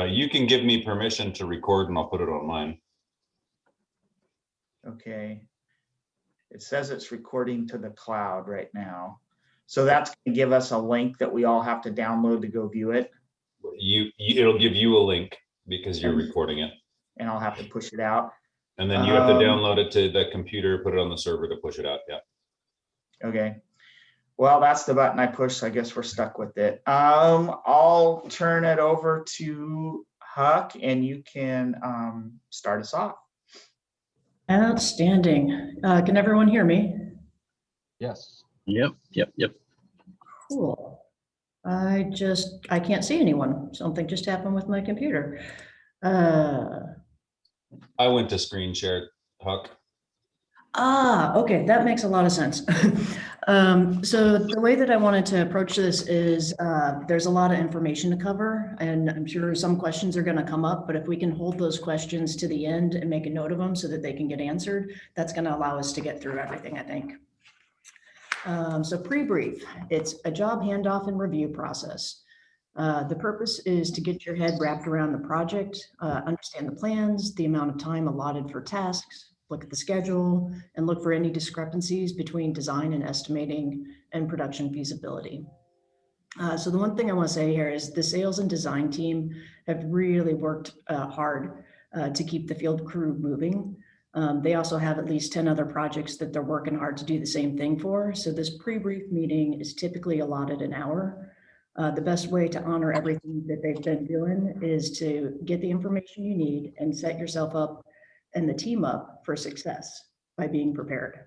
You can give me permission to record and I'll put it on mine. Okay. It says it's recording to the cloud right now. So that's going to give us a link that we all have to download to go view it. It'll give you a link because you're recording it. And I'll have to push it out. And then you have to download it to the computer, put it on the server to push it out. Yeah. Okay. Well, that's the button I pushed, so I guess we're stuck with it. I'll turn it over to Huck and you can start us off. Outstanding. Can everyone hear me? Yes. Yep. Cool. I can't see anyone. Something just happened with my computer. I went to screen share, Huck. Okay, that makes a lot of sense. So the way that I wanted to approach this is there's a lot of information to cover, and I'm sure some questions are going to come up, but if we can hold those questions to the end and make a note of them so that they can get answered, that's going to allow us to get through everything, I think. So pre-brief, it's a job handoff and review process. The purpose is to get your head wrapped around the project, understand the plans, the amount of time allotted for tasks, look at the schedule, and look for any discrepancies between design and estimating and production feasibility. So the one thing I want to say here is the sales and design team have really worked hard to keep the field crew moving. They also have at least 10 other projects that they're working hard to do the same thing for. So this pre-brief meeting is typically allotted an hour. The best way to honor everything that they've been doing is to get the information you need and set yourself up and the team up for success by being prepared.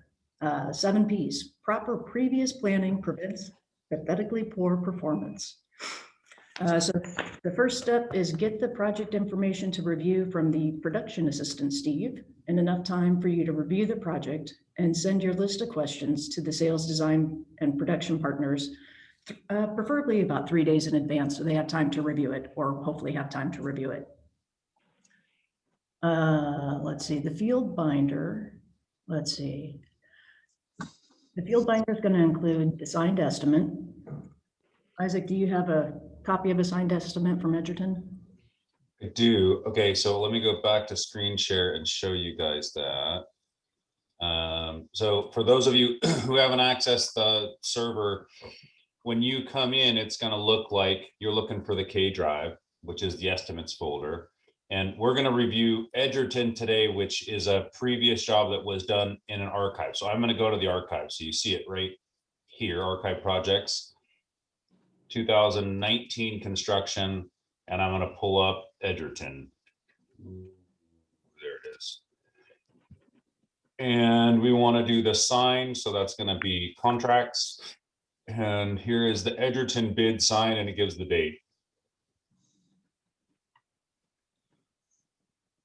7 P's, proper previous planning prevents pathetically poor performance. So the first step is get the project information to review from the production assistant, Steve, in enough time for you to review the project and send your list of questions to the sales design and production partners, preferably about 3 days in advance so they have time to review it, or hopefully have time to review it. Let's see, the field binder. Let's see. The field binder is going to include the signed estimate. Isaac, do you have a copy of a signed estimate from Edgerton? I do. Okay, so let me go back to screen share and show you guys that. So for those of you who haven't accessed the server, when you come in, it's going to look like you're looking for the K drive, which is the estimates folder. And we're going to review Edgerton today, which is a previous job that was done in an archive. So I'm going to go to the archive. So you see it right here, archive projects, 2019 construction, and I'm going to pull up Edgerton. There it is. And we want to do the sign. So that's going to be contracts. And here is the Edgerton bid sign, and it gives the date.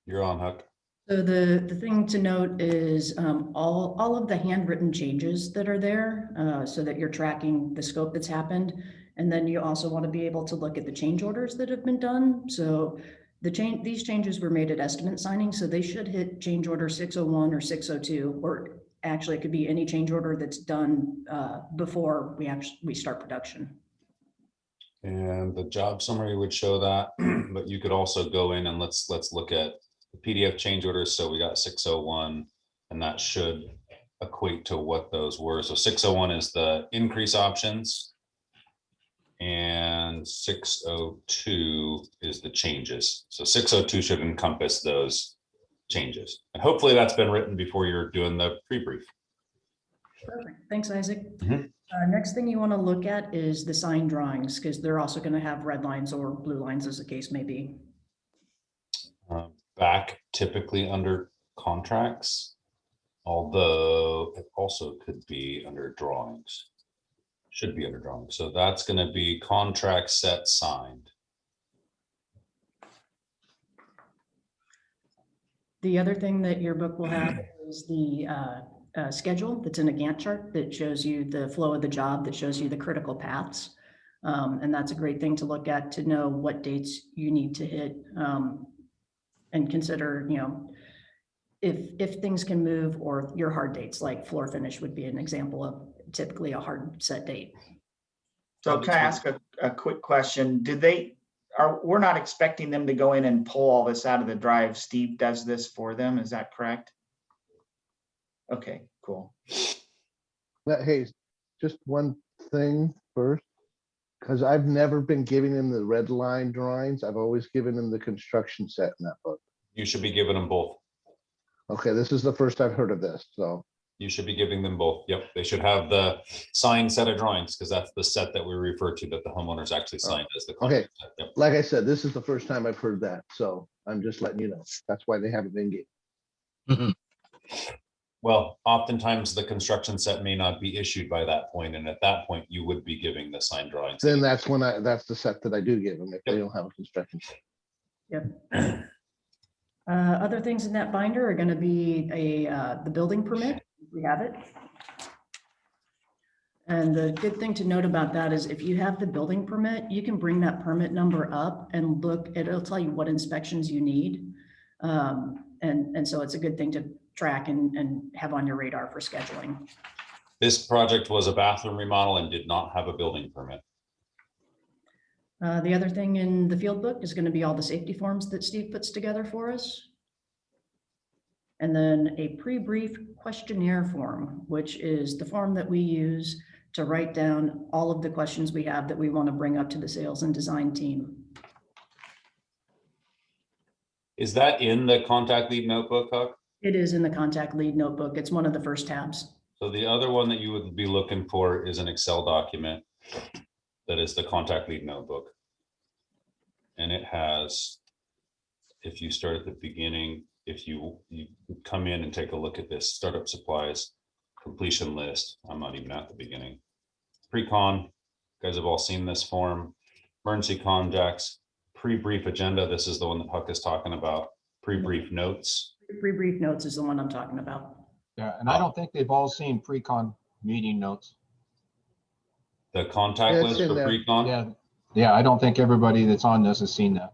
You're on, Huck. So the thing to note is all of the handwritten changes that are there so that you're tracking the scope that's happened. And then you also want to be able to look at the change orders that have been done. So these changes were made at estimate signing, so they should hit change order 601 or 602, or actually it could be any change order that's done before we start production. And the job summary would show that, but you could also go in and let's look at the PDF change orders. So we got 601, and that should equate to what those were. So 601 is the increase options, and 602 is the changes. So 602 should encompass those changes. And hopefully that's been written before you're doing the pre-brief. Perfect. Thanks, Isaac. Next thing you want to look at is the sign drawings, because they're also going to have red lines or blue lines as the case may be. Back typically under contracts, although it also could be under drawings. Should be under drawings. So that's going to be contract set signed. The other thing that your book will have is the schedule that's in a Gantt chart that shows you the flow of the job, that shows you the critical paths. And that's a great thing to look at to know what dates you need to hit and consider, you know, if things can move, or your hard dates, like floor finish would be an example of typically a hard set date. So can I ask a quick question. We're not expecting them to go in and pull all this out of the drive. Steve does this for them. Is that correct? Okay, cool. Hey, just one thing first, because I've never been giving them the red line drawings. I've always given them the construction set in that book. You should be giving them both. Okay, this is the first I've heard of this, so. You should be giving them both. Yep, they should have the signed set of drawings because that's the set that we refer to that the homeowners actually signed as the. Okay. contract set. Yep. Like I said, this is the first time I've heard that, so I'm just letting you know. That's why they haven't been given. Well, oftentimes the construction set may not be issued by that point, and at that point you would be giving the signed drawings. Then that's the set that I do give them if they don't have a construction set. Yep. Other things in that binder are going to be the building permit. We have it. And the good thing to note about that is if you have the building permit, you can bring that permit number up and look, it'll tell you what inspections you need. And so it's a good thing to track and have on your radar for scheduling. This project was a bathroom remodel and did not have a building permit. The other thing in the field book is going to be all the safety forms that Steve puts together for us. And then a pre-brief questionnaire form, which is the form that we use to write down all of the questions we have that we want to bring up to the sales and design team. Is that in the contact lead notebook, Huck? It is in the contact lead notebook. It's one of the first tabs. So the other one that you would be looking for is an Excel document that is the contact lead notebook. And it has, if you start at the beginning, if you come in and take a look at this startup supplies completion list, I'm not even at the beginning. Pre-con, you guys have all seen this form. Emergency contacts, pre-brief agenda. This is the one that Huck is talking about. Pre-brief notes. Pre-brief notes is the one I'm talking about. Yeah, and I don't think they've all seen pre-con meeting notes. The contact Yeah, it's list in for there. pre-con. Yeah, I don't think everybody that's on this has seen that.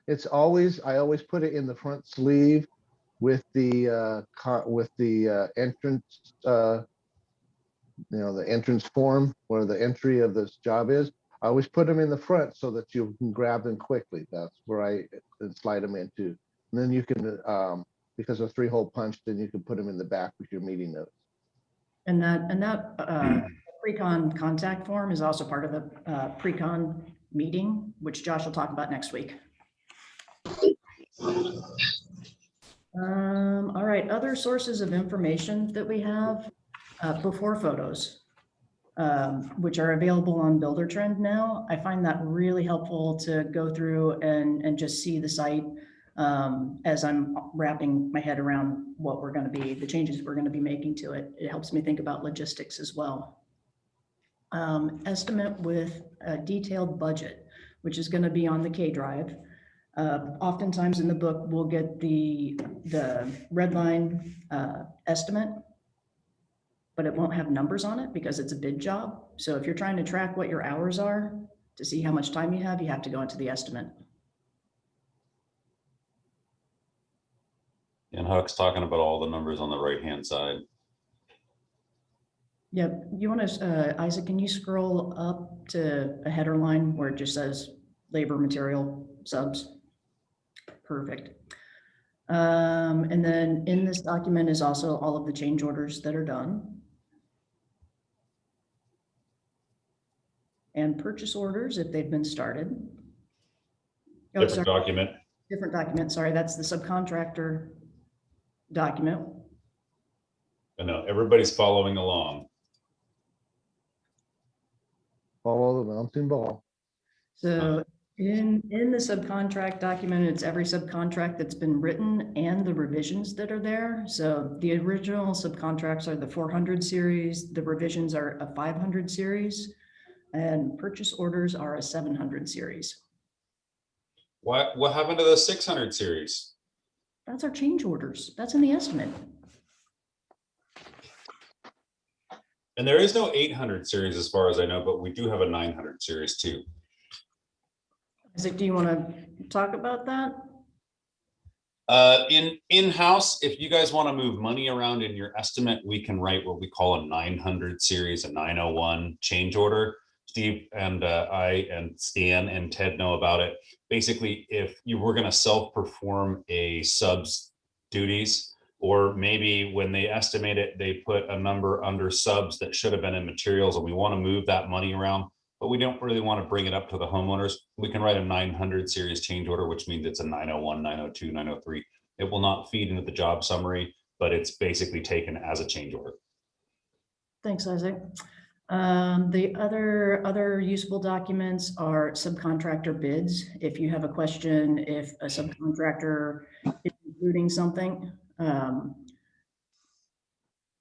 It's always, I always put it in the front sleeve with the entrance, the entrance form where the entry of this job is. I always put them in the front so that you can grab them quickly. That's where I slide them into. And then you can, because of 3-hole punch, then you can put them in the back with your meeting notes. And that pre-con contact form is also part of the pre-con meeting, which Josh will talk about next week. All right, other sources of information that we have before photos, which are available on Builder Trend now. I find that really helpful to go through and just see the site as I'm wrapping my head around what we're going to be, the changes we're going to be making to it. It helps me think about logistics as well. Estimate with a detailed budget, which is going to be on the K drive. Oftentimes in the book, we'll get the red line estimate, but it won't have numbers on it because it's a bid job. So if you're trying to track what your hours are to see how much time you have to go into the estimate. And Huck's talking about all the numbers on the right-hand side. Yep. You want to, Isaac, can you scroll up to a header line where it just says labor, material, subs? Perfect. And then in this document is also all of the change orders that are done. And purchase orders if they've been started. Oh, Different sorry, document. different document. Sorry, that's the subcontractor document. I know everybody's following along. Follow the mountain ball. So in the subcontract document, it's every subcontract that's been written and the revisions that are there. So the original subcontracts are the 400 series, the revisions are a 500 series, and purchase orders are a 700 series. What happened to the 600 series? That's our change orders. That's in the estimate. And there is no 800 series as far as I know, but we do have a 900 series too. Isaac, do you want to talk about that? In-house, if you guys want to move money around in your estimate, we can write what we call a 900 series, a 901 change order. Steve and I and Stan and Ted know about it. Basically, if you were going to self-perform a sub's duties, or maybe when they estimate it, they put a number under subs that should have been in materials, and we want to move that money around, but we don't really want to bring it up to the homeowners, we can write a 900 series change order, which means it's a 901, 902, 903. It will not feed into the job summary, but it's basically taken as a change order. Thanks, Isaac. The other useful documents are subcontractor bids. If you have a question, if a subcontractor is including something,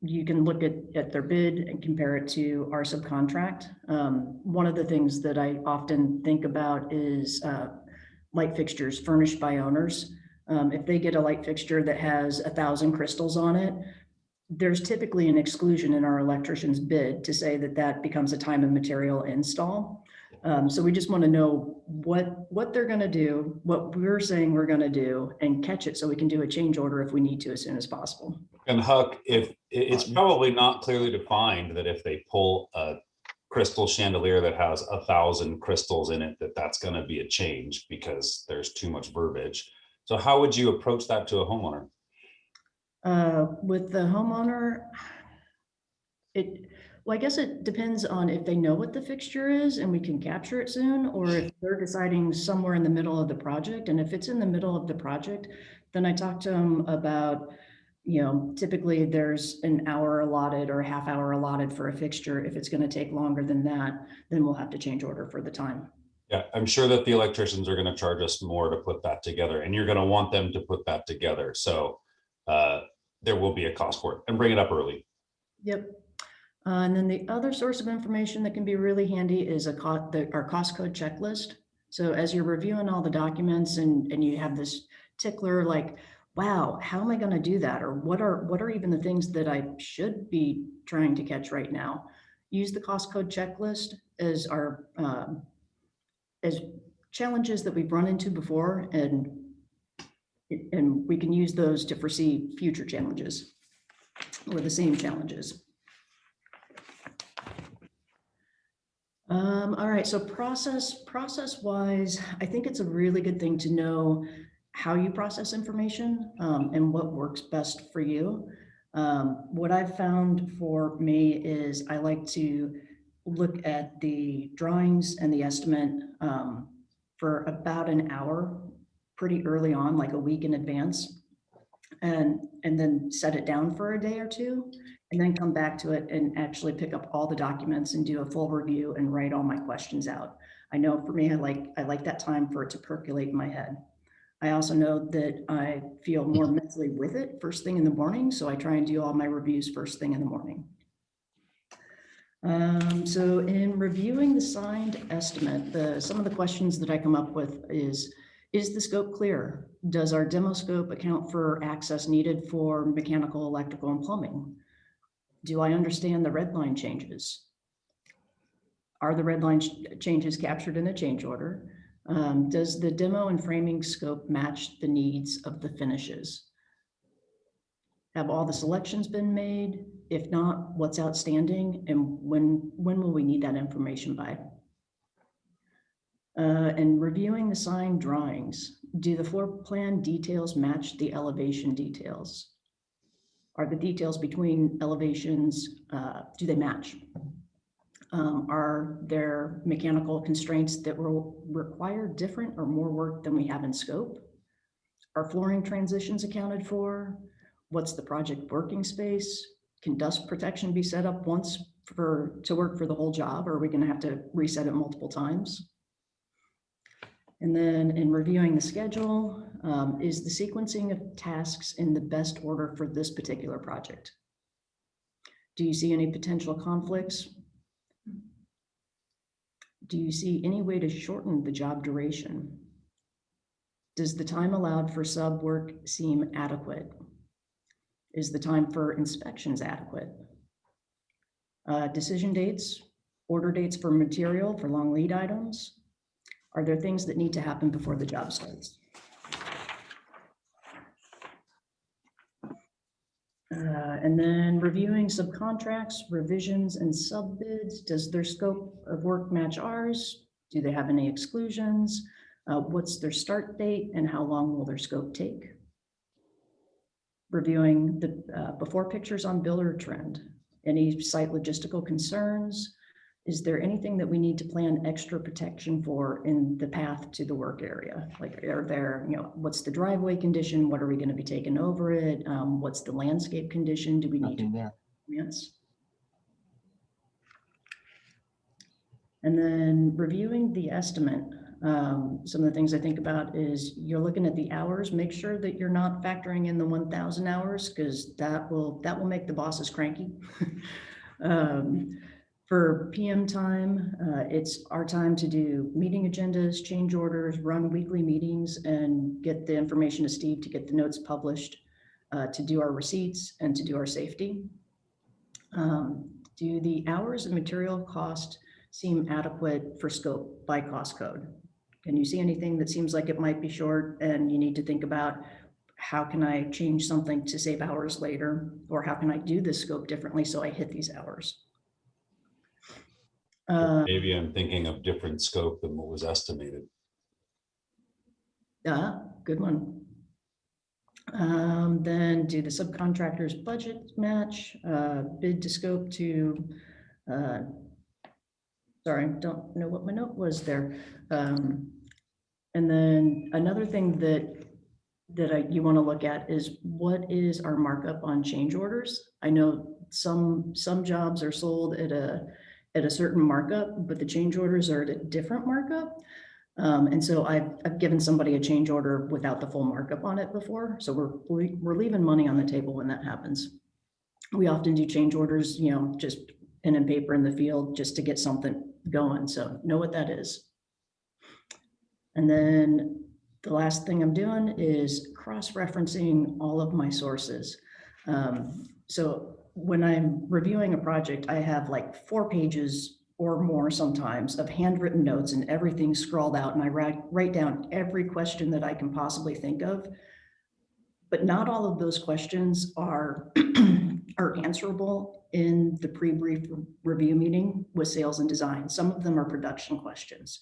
you can look at their bid and compare it to our subcontract. One of the things that I often think about is light fixtures furnished by owners. If they get a light fixture that has 1,000 crystals on it, there's typically an exclusion in our electrician's bid to say that that becomes a time and material install. So we just want to know what they're going to do, what we're saying we're going to do, and catch it so we can do a change order if we need to as soon as possible. And Huck, if it's probably not clearly defined that if they pull a crystal chandelier that has 1,000 crystals in it, that's going to be a change because there's too much verbiage. So how would you approach that to a homeowner? With the homeowner, well, I guess it depends on if they know what the fixture is and we can capture it soon, or if they're deciding somewhere in the middle of the project. And if it's in the middle of the project, then I talk to them about, typically there's an hour allotted or a half hour allotted for a fixture. If it's going to take longer than that, then we'll have to change order for the time. Yeah, I'm sure that the electricians are going to charge us more to put that together, and you're going to want them to put that together. So there will be a cost for it, and bring it up early. Yep. And then the other source of information that can be really handy is our cost code checklist. So as you're reviewing all the documents and you have this tickler like, wow, how am I going to do that? Or what are even the things that I should be trying to catch right now? Use the cost code checklist as our as challenges that we've run into before, and we can use those to foresee future challenges or the same challenges. All right, so process wise, I think it's a really good thing to know how you process information and what works best for you. What I've found for me is I like to look at the drawings and the estimate for about an hour pretty early on, like a week in advance, and then set it down for a day or two, and then come back to it and actually pick up all the documents and do a full review and write all my questions out. I know for me, I like that time for it to percolate in my head. I also know that I feel more mentally with it first thing in the morning, so I try and do all my reviews first thing in the morning. So in reviewing the signed estimate, some of the questions that I come up with is the scope clear? Does our demo scope account for access needed for mechanical, electrical, and plumbing? Do I understand the red line changes? Are the red line changes captured in a change order? Does the demo and framing scope match the needs of the finishes? Have all the selections been made? If not, what's outstanding, and when will we need that information by? And reviewing the signed drawings, do the floor plan details match the elevation details? Are the details between elevations, do they match? Are there mechanical constraints that will require different or more work than we have in scope? Are flooring transitions accounted for? What's the project working space? Can dust protection be set up once to work for the whole job, or are we going to have to reset it multiple times? And then in reviewing the schedule, is the sequencing of tasks in the best order for this particular project? Do you see any potential conflicts? Do you see any way to shorten the job duration? Does the time allowed for sub work seem adequate? Is the time for inspections adequate? Decision dates, order dates for material for long lead items. Are there things that need to happen before the job starts? And then reviewing subcontracts, revisions and subbids. Does their scope of work match ours? Do they have any exclusions? What's their start date and how long will their scope take? Reviewing the before pictures on builder trend. Any site logistical concerns? Is there anything that we need to plan extra protection for in the path to the work area? Like, are there, what's the driveway condition? What are we going to be taking over it? What's the landscape condition? Do we need Nothing there. Yes. And then reviewing the estimate. Some of the things I think about is you're looking at the hours, make sure that you're not factoring in the 1,000 hours because that will make the bosses cranky. For PM time, it's our time to do meeting agendas, change orders, run weekly meetings, and get the information to Steve to get the notes published, to do our receipts and to do our safety. Do the hours and material cost seem adequate for scope by cost code? Can you see anything that seems like it might be short and you need to think about how can I change something to save hours later? Or how can I do this scope differently so I hit these hours? Maybe I'm thinking of different scope than what was estimated. Good one. Then do the subcontractor's budget match, bid to scope to, sorry, don't know what my note was there. And then another thing that you want to look at is what is our markup on change orders? I know some jobs are sold at a certain markup, but the change orders are at a different markup. And so I've given somebody a change order without the full markup on it before. So we're leaving money on the table when that happens. We often do change orders, just pen and paper in the field just to get something going. So know what that is. And then the last thing I'm doing is cross-referencing all of my sources. So when I'm reviewing a project, I have like 4 pages or more sometimes of handwritten notes and everything scrawled out. And I write down every question that I can possibly think of. But not all of those questions are, are answerable in the pre-brief review meeting with sales and design. Some of them are production questions.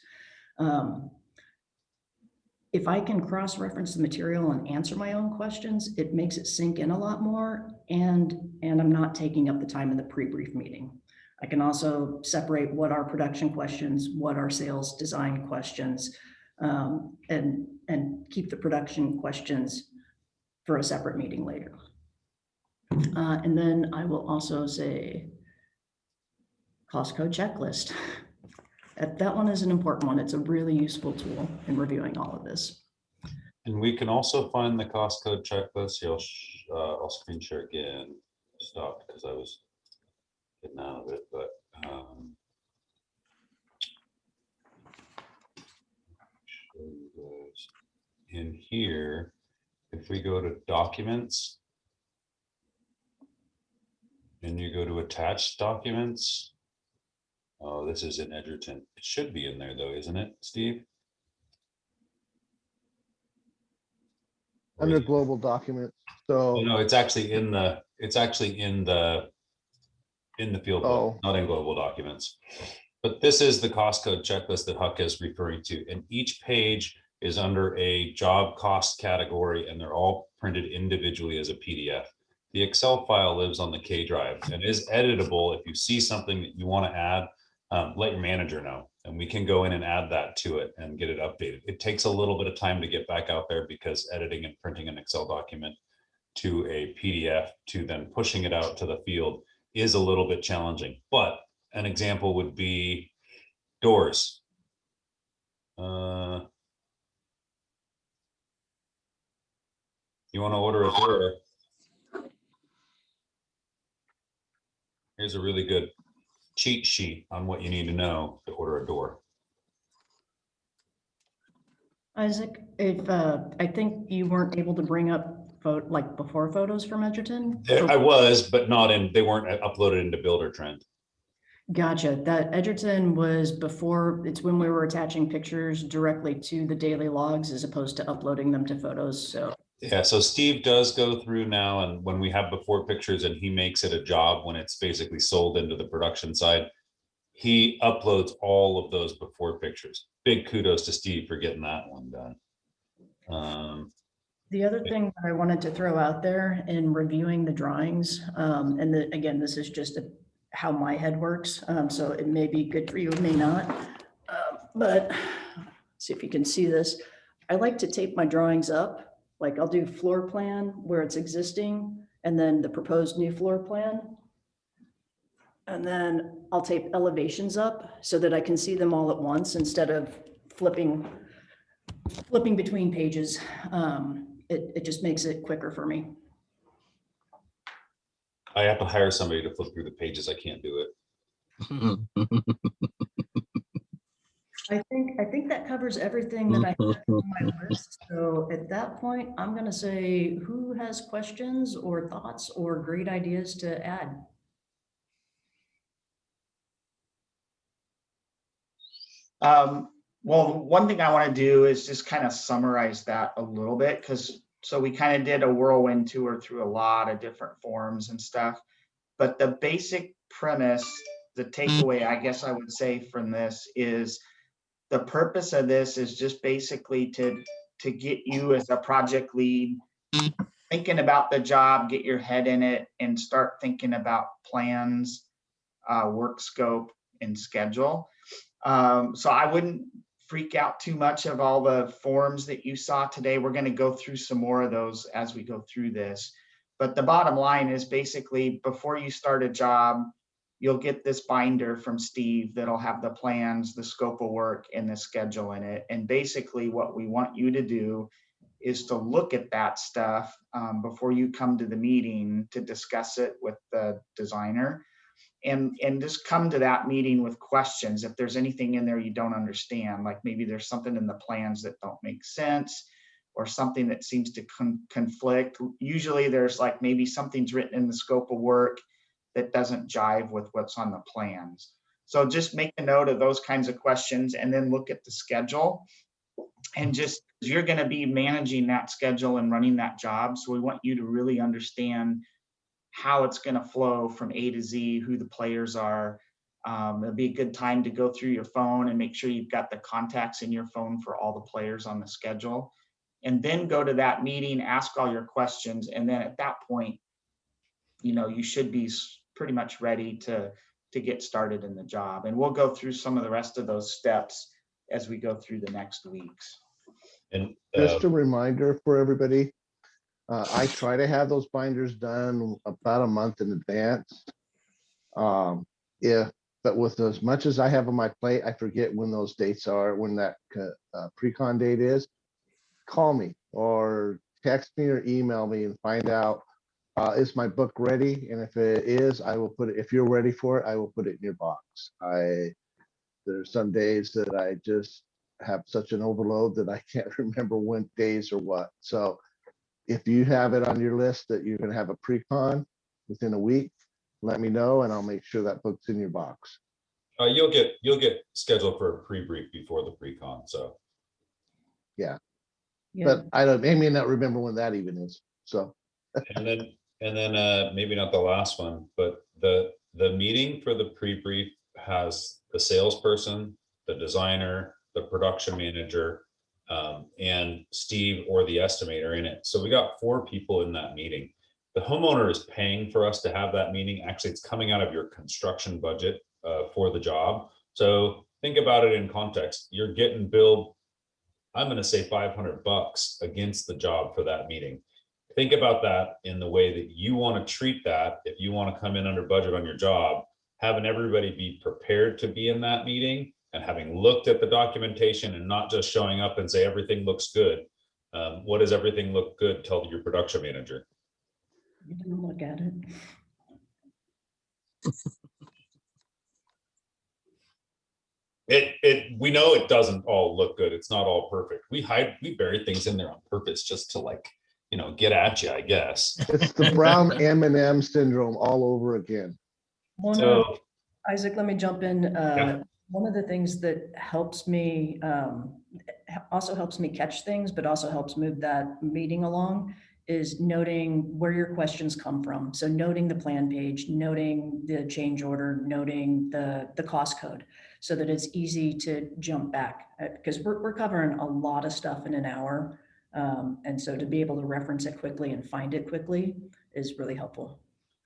If I can cross-reference the material and answer my own questions, it makes it sink in a lot more, and I'm not taking up the time in the pre-brief meeting. I can also separate what are production questions, what are sales design questions, and keep the production questions for a separate meeting later. And then I will also say cost code checklist. That one is an important one. It's a really useful tool in reviewing all of this. And we can also find the cost code checklist. I'll screen share again. Stop because I was getting out of it, but show you guys in here. If we go to documents and you go to attached documents. Oh, this is in Edgerton. It should be in there though, isn't it, Steve? Or Under is it- global documents, Oh, so, no, it's actually in the field book, Oh. not in global documents. But this is the cost code checklist that Huck is referring to, and each page is under a job cost category, and they're all printed individually as a PDF. The Excel file lives on the K drive and is editable. If you see something that you want to add, let your manager know, and we can go in and add that to it and get it updated. It takes a little bit of time to get back out there because editing and printing an Excel document to a PDF to then pushing it out to the field is a little bit challenging. But an example would be doors. You want to order a door. Here's a really good cheat sheet on what you need to know to order a door. Isaac, if I think you weren't able to bring up like before photos from Edgerton. I was, but not in, they weren't uploaded into Builder Trend. Gotcha. That Edgerton was before, it's when we were attaching pictures directly to the daily logs as opposed to uploading them to photos. So Yeah, so Steve does go through now, and when we have before pictures and he makes it a job when it's basically sold into the production side, he uploads all of those before pictures. Big kudos to Steve for getting that one done. The other thing that I wanted to throw out there in reviewing the drawings, and again, this is just how my head works, so it may be good for you, it may not. But see if you can see this. I like to tape my drawings up. Like I'll do floor plan where it's existing and then the proposed new floor plan. And then I'll tape elevations up so that I can see them all at once instead of flipping between pages. It just makes it quicker for me. I have to hire somebody to flip through the pages. I can't do it. I think that covers everything that I have on my list. So at that point, I'm gonna say, who has questions or thoughts or great ideas to add? Well, one thing I want to do is just kind of summarize that a little bit, because so we kind of did a whirlwind tour through a lot of different forms and stuff. But the basic premise, the takeaway, I guess I would say from this is the purpose of this is just basically to get you as a project lead thinking about the job, get your head in it, and start thinking about plans, work scope, and schedule. So I wouldn't freak out too much of all the forms that you saw today. We're going to go through some more of those as we go through this. But the bottom line is basically before you start a job, you'll get this binder from Steve that'll have the plans, the scope of work, and the schedule in it. And basically what we want you to do is to look at that stuff before you come to the meeting to discuss it with the designer. And just come to that meeting with questions. If there's anything in there you don't understand, like maybe there's something in the plans that don't make sense or something that seems to conflict. Usually there's like maybe something's written in the scope of work that doesn't jive with what's on the plans. So just make a note of those kinds of questions and then look at the schedule. And just you're going to be managing that schedule and running that job. So we want you to really understand how it's going to flow from A to Z, who the players are. It'll be a good time to go through your phone and make sure you've got the contacts in your phone for all the players on the schedule. And then go to that meeting, ask all your questions. And then at that point, you know, you should be pretty much ready to get started in the job. And we'll go through some of the rest of those steps as we go through the next weeks. And Just a reminder for everybody, I try to have those binders done about a month in advance. But with as much as I have on my plate, I forget when those dates are, when that pre-con date is. Call me or text me or email me and find out, is my book ready? And if it is, I will put it, if you're ready for it, I will put it in your box. There's some days that I just have such an overload that I can't remember when days or what. So if you have it on your list that you're going to have a pre-con within a week, let me know and I'll make sure that book's in your box. you'll get scheduled for a pre-brief before the pre-con. So Yeah. Yeah. But I may not remember when that even is. So and then maybe not the last one, but the meeting for the pre-brief has the salesperson, the designer, the production manager, and Steve or the estimator in it. So we got 4 people in that meeting. The homeowner is paying for us to have that meeting. Actually, it's coming out of your construction budget for the job. So think about it in context. You're getting billed, I'm going to say $500 against the job for that meeting. Think about that in the way that you want to treat that. If you want to come in under budget on your job, having everybody be prepared to be in that meeting and having looked at the documentation and not just showing up and say everything looks good. What does everything look good? Tell your production manager. You didn't look at it. We know it doesn't all look good. It's not all perfect. We bury things in there on purpose just to, like, you know, get at you, I guess. it's the brown M&M syndrome all over again. So Isaac, let me jump in. Yeah. One of the things that helps me, also helps me catch things, but also helps move that meeting along, is noting where your questions come from. So noting the plan page, noting the change order, noting the cost code, so that it's easy to jump back, because we're covering a lot of stuff in an hour. And so to be able to reference it quickly and find it quickly is really helpful.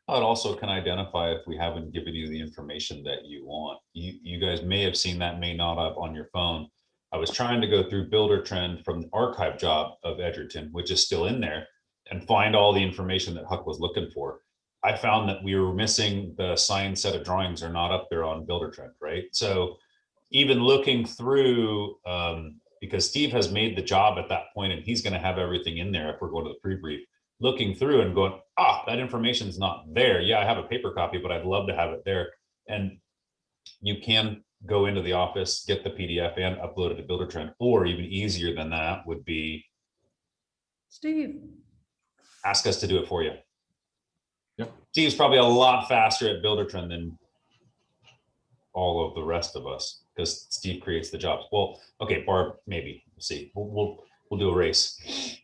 It also can identify if we haven't given you the information that you want. You guys may have seen that, may not have on your phone. I was trying to go through Builder Trend from the archive job of Edgerton, which is still in there, and find all the information that Huck was looking for. I found that we were missing the signed set of drawings are not up there on Builder Trend, right? So even looking through, because Steve has made the job at that point and he's going to have everything in there if we're going to the pre-brief, looking through and going, that information's not there. Yeah, I have a paper copy, but I'd love to have it there. And you can go into the office, get the PDF and upload it to Builder Trend, or even easier than that would be Steve. ask us to do it for you. Yep. Steve's probably a lot faster at Builder Trend than all of the rest of us because Steve creates the jobs. Well, okay, Barb, maybe. We'll see. We'll do a race.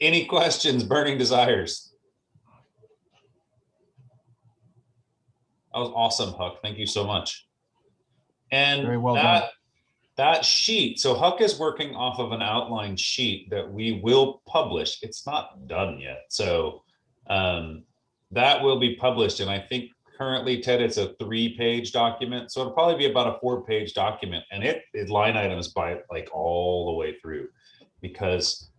Any questions, burning desires? That was awesome, Huck. Thank you so much. And Very well done. that sheet, so Huck is working off of an outline sheet that we will publish. It's not done yet. So that will be published. And I think currently, Ted, it's a 3-page document. So it'll probably be about a 4-page document. And it line items by like all the way through. Because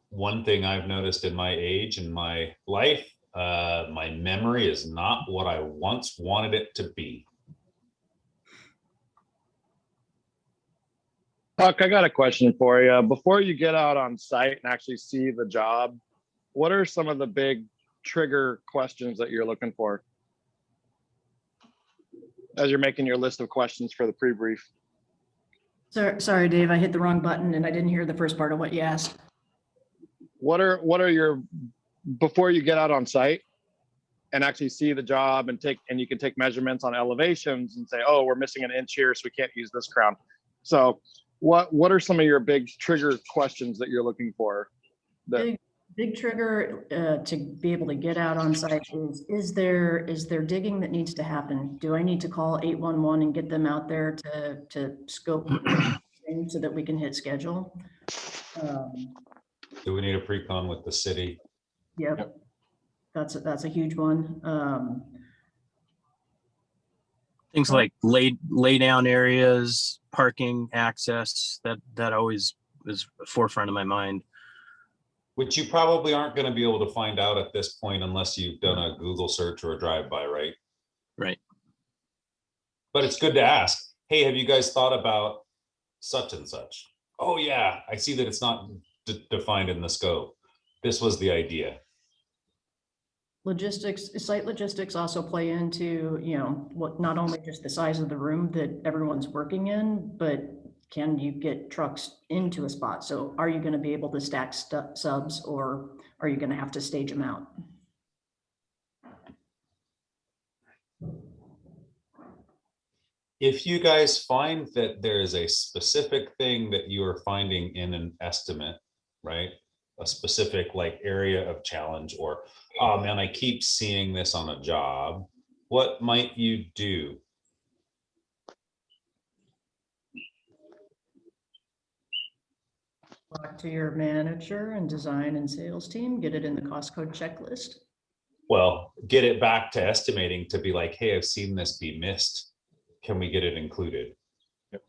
one thing I've noticed in my age and my life, my memory is not what I once wanted it to be. Huck, I got a question for you. Before you get out on site and actually see the job, what are some of the big trigger questions that you're looking for as you're making your list of questions for the pre-brief? Sorry, Dave, I hit the wrong button and I didn't hear the first part of what you asked. What are your, before you get out on site and actually see the job and you can take measurements on elevations and say, oh, we're missing an inch here, so we can't use this crown. So what are some of your big trigger questions that you're looking for? Big trigger to be able to get out on site is there digging that needs to happen? Do I need to call 811 and get them out there to scope so that we can hit schedule? Do we need a pre-con with the city? Yep. That's a huge one. Things like lay down areas, parking, access, that always is forefront of my mind. Which you probably aren't going to be able to find out at this point unless you've done a Google search or a drive-by, right? Right. But it's good to ask, hey, have you guys thought about such and such? Oh yeah, I see that it's not defined in the scope. This was the idea. Logistics, site logistics also play into, what, not only just the size of the room that everyone's working in, but can you get trucks into a spot? So are you going to be able to stack subs, or are you going to have to stage them out? If you guys find that there is a specific thing that you are finding in an estimate, right? A specific like area of challenge, or, oh man, I keep seeing this on a job, what might you do? Talk to your manager and design and sales team, get it in the cost code checklist. Well, get it back to estimating to be like, hey, I've seen this be missed. Can we get it included? Yep.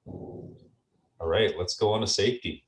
All right, let's go on to safety.